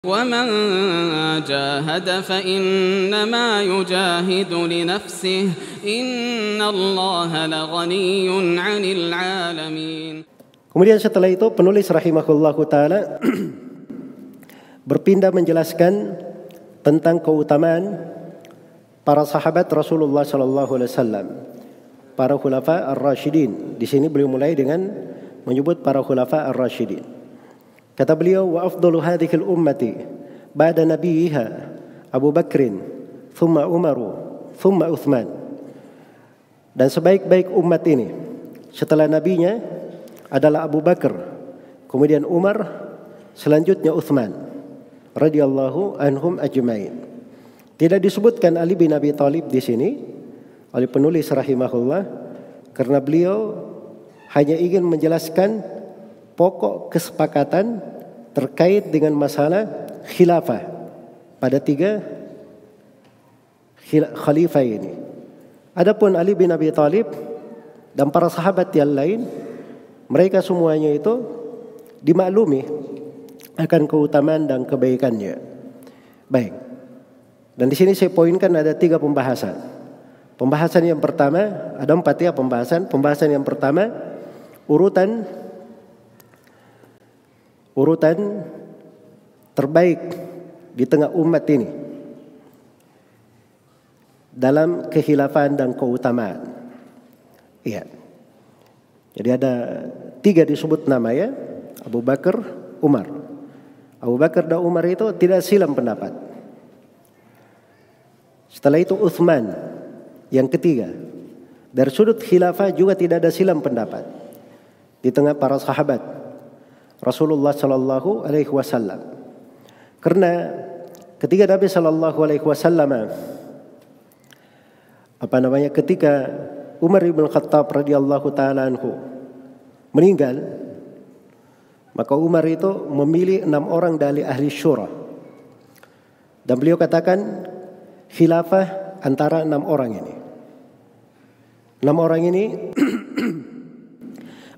ومن جاهد فإنما يجاهد لنفسه إن الله لغني عن العالمين. Kemudian setelah itu penulis rahimahullahu taala berpindah menjelaskan tentang keutamaan para sahabat Rasulullah sallallahu alaihi wasallam, para khulafa ar-rasyidin. Di sini beliau mulai dengan menyebut para khulafa ar-rasyidin. Kata beliau, wa afdalu hadhihi al-ummati ba'da nabiyha Abu Bakrin, thumma Umaru, thumma Uthman. Dan sebaik-baik umat ini setelah nabinya adalah Abu Bakar, kemudian Umar, selanjutnya Uthman radhiyallahu anhum ajmain. Tidak disebutkan Ali bin Abi Thalib di sini oleh penulis rahimahullah karena beliau hanya ingin menjelaskan pokok kesepakatan terkait dengan masalah khilafah pada 3 khalifah ini. Adapun Ali bin Abi Thalib dan para sahabat yang lain, mereka semuanya itu dimaklumi akan keutamaan dan kebaikannya. Baik. Dan di sini saya poinkan ada 3 pembahasan. Pembahasan yang pertama, ada 4 ya pembahasan. Pembahasan yang pertama, urutan terbaik di tengah umat ini dalam kekhilafan dan keutamaan. Iya. Jadi ada 3 disebut nama ya, Abu Bakar, Umar. Abu Bakar dan Umar itu tidak silam pendapat. Setelah itu Uthman yang ketiga. Dari sudut khilafah juga tidak ada silam pendapat di tengah para sahabat Rasulullah sallallahu alaihi wasallam. Karena ketika Nabi sallallahu alaihi wasallam ketika Umar bin Khattab radhiyallahu taala anhu meninggal, maka Umar itu memilih 6 orang dari ahli syura. Dan beliau katakan khilafah antara 6 orang ini. 6 orang ini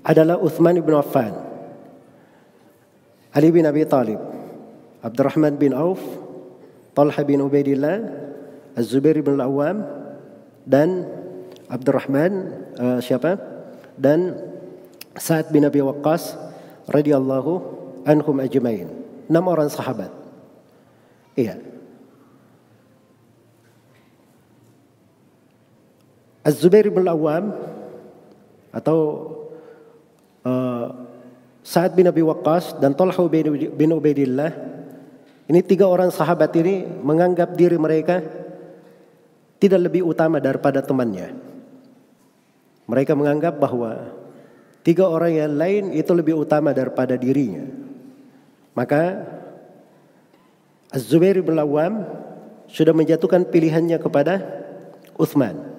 adalah Uthman bin Affan, Ali bin Abi Thalib, Abdurrahman bin Auf, Talha bin Ubaidillah, Az-Zubair bin Al-Awwam, dan dan Sa'ad bin Abi Waqqas radhiyallahu anhum ajmain. 6 orang sahabat. Iya. Az-Zubair bin Al-Awwam atau Sa'ad bin Abi Waqqas dan Talha bin Ubaidillah, ini 3 orang sahabat ini menganggap diri mereka tidak lebih utama daripada temannya. Mereka menganggap bahwa 3 orang yang lain itu lebih utama daripada dirinya. Maka Az-Zubair bin Al-Awwam sudah menjatuhkan pilihannya kepada Uthman.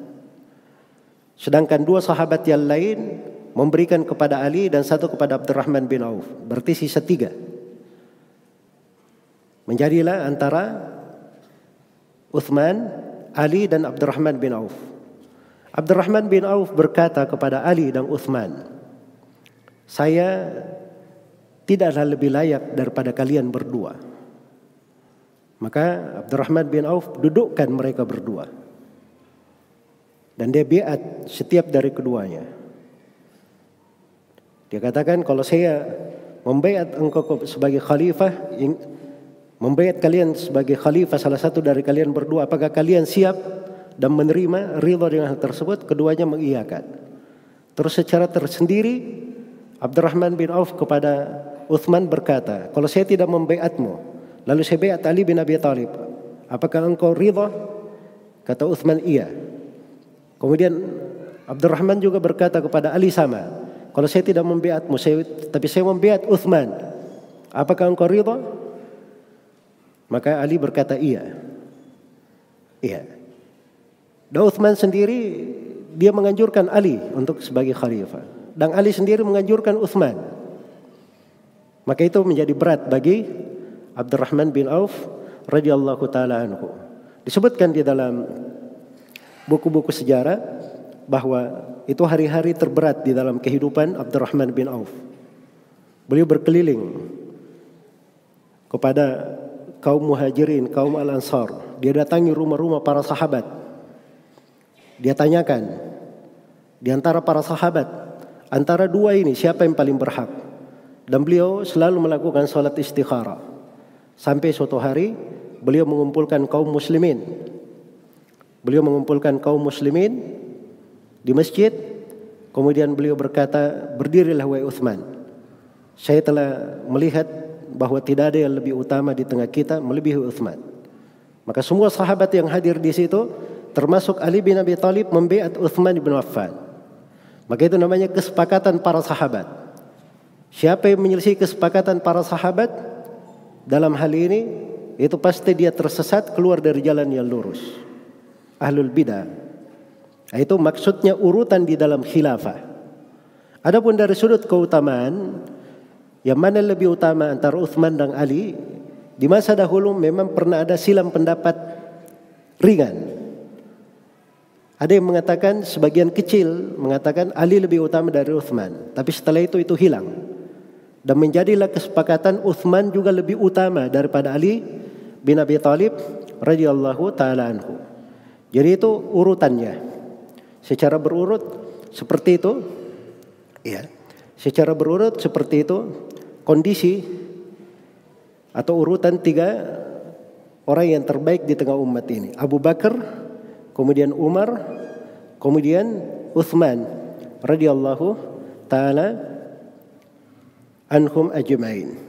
Sedangkan 2 sahabat yang lain memberikan kepada Ali dan 1 kepada Abdurrahman bin Auf. Berarti sisa 3. Menjadilah antara Uthman, Ali dan Abdurrahman bin Auf. Abdurrahman bin Auf berkata kepada Ali dan Uthman, saya tidaklah lebih layak daripada kalian berdua. Maka Abdurrahman bin Auf dudukkan mereka berdua. Dan dia biat setiap dari keduanya. Dia katakan, kalau saya membaiat engkau sebagai khalifah, membaiat kalian sebagai khalifah salah satu dari kalian berdua, apakah kalian siap dan menerima ridha dengan hal tersebut? Keduanya mengiyakan. Terus secara tersendiri Abdurrahman bin Auf kepada Uthman berkata, kalau saya tidak membaiatmu, lalu saya baiat Ali bin Abi Thalib, apakah engkau ridha? Kata Uthman, iya. Kemudian Abdurrahman juga berkata kepada Ali sama, kalau saya tidak membaiatmu, tapi saya membaiat Uthman, apakah engkau ridha? Maka Ali berkata iya. Iya. Dan Uthman sendiri dia menganjurkan Ali untuk sebagai khalifah, dan Ali sendiri menganjurkan Uthman. Maka itu menjadi berat bagi Abdurrahman bin Auf radhiyallahu taala anhu. Disebutkan di dalam buku-buku sejarah bahwa itu hari-hari terberat di dalam kehidupan Abdurrahman bin Auf. Beliau berkeliling kepada kaum Muhajirin, kaum Al-Ansar. Dia datangi rumah-rumah para sahabat. Dia tanyakan, di antara para sahabat, antara dua ini siapa yang paling berhak? Dan beliau selalu melakukan salat istikharah. Sampai suatu hari beliau mengumpulkan kaum muslimin. Beliau mengumpulkan kaum muslimin di masjid. Kemudian beliau berkata, berdirilah wahai Utsman. Saya telah melihat bahwa tidak ada yang lebih utama di tengah kita melebihi Utsman. Maka semua sahabat yang hadir di situ, termasuk Ali bin Abi Thalib, membaiat Utsman bin Affan. Maka itu namanya kesepakatan para sahabat. Siapa yang menyelisih kesepakatan para sahabat dalam hal ini, itu pasti dia tersesat, keluar dari jalan yang lurus. Ahlul bidah. Itu maksudnya urutan di dalam khilafah. Adapun dari sudut keutamaan, yang mana lebih utama antara Utsman dan Ali, di masa dahulu memang pernah ada silang pendapat ringan. Ada yang mengatakan, sebagian kecil mengatakan Ali lebih utama dari Utsman, tapi setelah itu hilang. Dan menjadilah kesepakatan Utsman juga lebih utama daripada Ali bin Abi Thalib radhiyallahu taala anhu. Jadi itu urutannya. Secara berurut seperti itu. Ya. Secara berurut seperti itu kondisi atau urutan 3 orang yang terbaik di tengah umat ini. Abu Bakar, kemudian Umar, kemudian Utsman radhiyallahu taala anhum ajma'in.